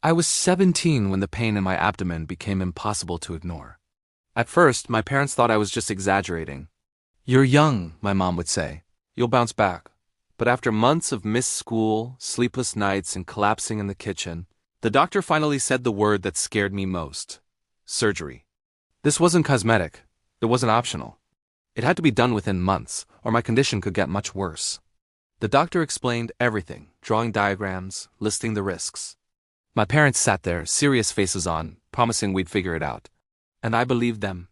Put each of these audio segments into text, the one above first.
I was 17 when the pain in my abdomen became impossible to ignore. At first, my parents thought I was just exaggerating. "You're young," my mom would say. "You'll bounce back." But after months of missed school, sleepless nights, and collapsing in the kitchen, the doctor finally said the word that scared me most: surgery. This wasn't cosmetic. It wasn't optional. It had to be done within months, or my condition could get much worse. The doctor explained everything, drawing diagrams, listing the risks. My parents sat there, serious faces on, promising we'd figure it out. And I believed them.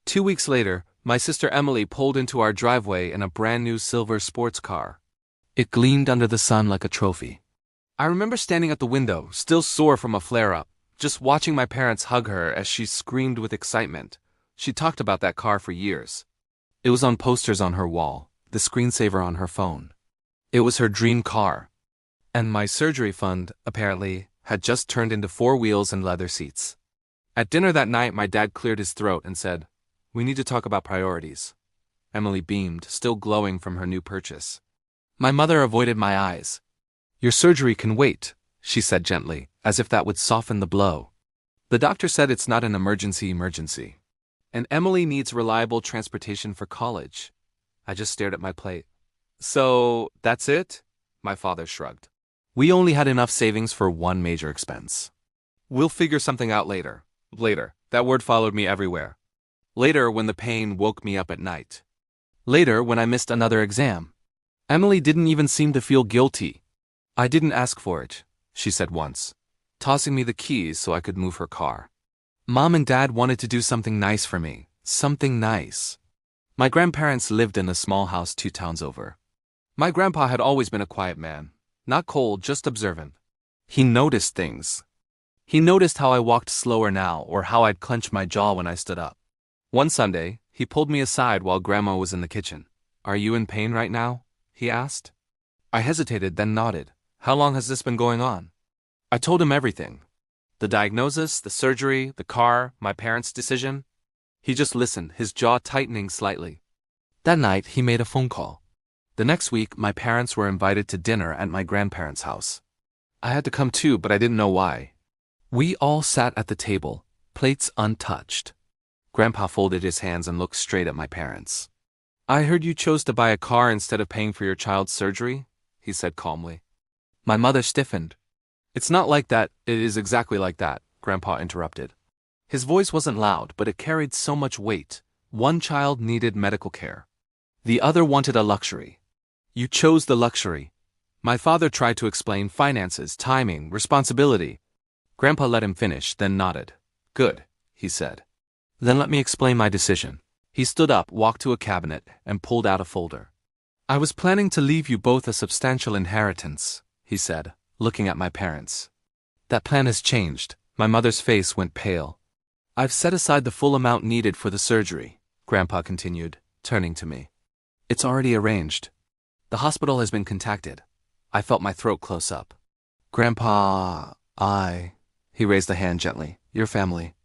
2 weeks later, my sister Emily pulled into our driveway in a brand new silver sports car. It gleamed under the sun like a trophy. I remember standing at the window, still sore from a flare-up, just watching my parents hug her as she screamed with excitement. She talked about that car for years. It was on posters on her wall, the screensaver on her phone. It was her dream car. And my surgery fund, apparently, had just turned into 4 wheels and leather seats. At dinner that night, my dad cleared his throat and said, "We need to talk about priorities." Emily beamed, still glowing from her new purchase. My mother avoided my eyes. "Your surgery can wait," she said gently, as if that would soften the blow. "The doctor said it's not an emergency. And Emily needs reliable transportation for college." I just stared at my plate. "So, that's it?" My father shrugged. "We only had enough savings for one major expense. We'll figure something out later." Later. That word followed me everywhere. Later, when the pain woke me up at night. Later, when I missed another exam. Emily didn't even seem to feel guilty. "I didn't ask for it," she said once, tossing me the keys so I could move her car. Mom and Dad wanted to do something nice for me. Something nice. My grandparents lived in a small house 2 towns over. My grandpa had always been a quiet man. Not cold, just observant. He noticed things. He noticed how I walked slower now, or how I'd clench my jaw when I stood up. One Sunday, he pulled me aside while Grandma was in the kitchen. "Are you in pain right now?" he asked. I hesitated, then nodded. "How long has this been going on?" I told him everything. The diagnosis, the surgery, the car, my parents' decision. He just listened, his jaw tightening slightly. That night, he made a phone call. The next week, my parents were invited to dinner at my grandparents' house. I had to come too, but I didn't know why. We all sat at the table, plates untouched. Grandpa folded his hands and looked straight at my parents. "I heard you chose to buy a car instead of paying for your child's surgery," he said calmly. My mother stiffened. "It's not like that, it is exactly like that," Grandpa interrupted. His voice wasn't loud, but it carried so much weight. One child needed medical care. The other wanted a luxury. You chose the luxury. My father tried to explain finances, timing, responsibility. Grandpa let him finish, then nodded. "Good," he said. "Then let me explain my decision." He stood up, walked to a cabinet, and pulled out a folder. "I was planning to leave you both a substantial inheritance," he said, looking at my parents. "That plan has changed." My mother's face went pale. "I've set aside the full amount needed for the surgery," Grandpa continued, turning to me. "It's already arranged. The hospital has been contacted." I felt my throat close up. "Grandpa, He raised a hand gently. "Your family."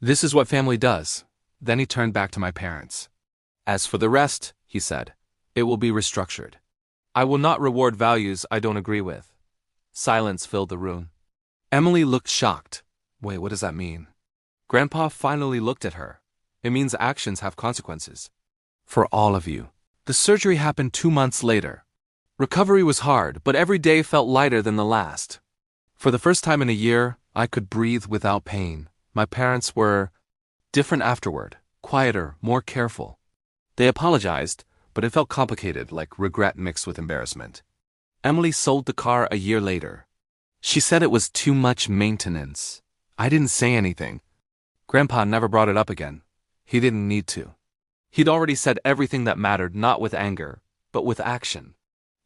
"This is what family does." Then he turned back to my parents. "As for the rest," he said, "it will be restructured. I will not reward values I don't agree with." Silence filled the room. Emily looked shocked. "Wait, what does that mean?" Grandpa finally looked at her. "It means actions have consequences. For all of you." The surgery happened 2 months later. Recovery was hard, but every day felt lighter than the last. For the first time in a year, I could breathe without pain. My parents were different afterward, quieter, more careful. They apologized, but it felt complicated, like regret mixed with embarrassment. Emily sold the car a year later. She said it was too much maintenance. I didn't say anything. Grandpa never brought it up again. He didn't need to. He'd already said everything that mattered, not with anger, but with action.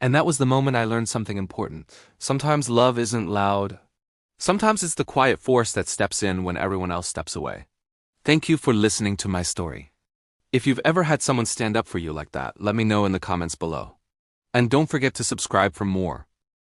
And that was the moment I learned something important. Sometimes love isn't loud. Sometimes it's the quiet force that steps in when everyone else steps away. Thank you for listening to my story. If you've ever had someone stand up for you like that, let me know in the comments below. And don't forget to subscribe for more.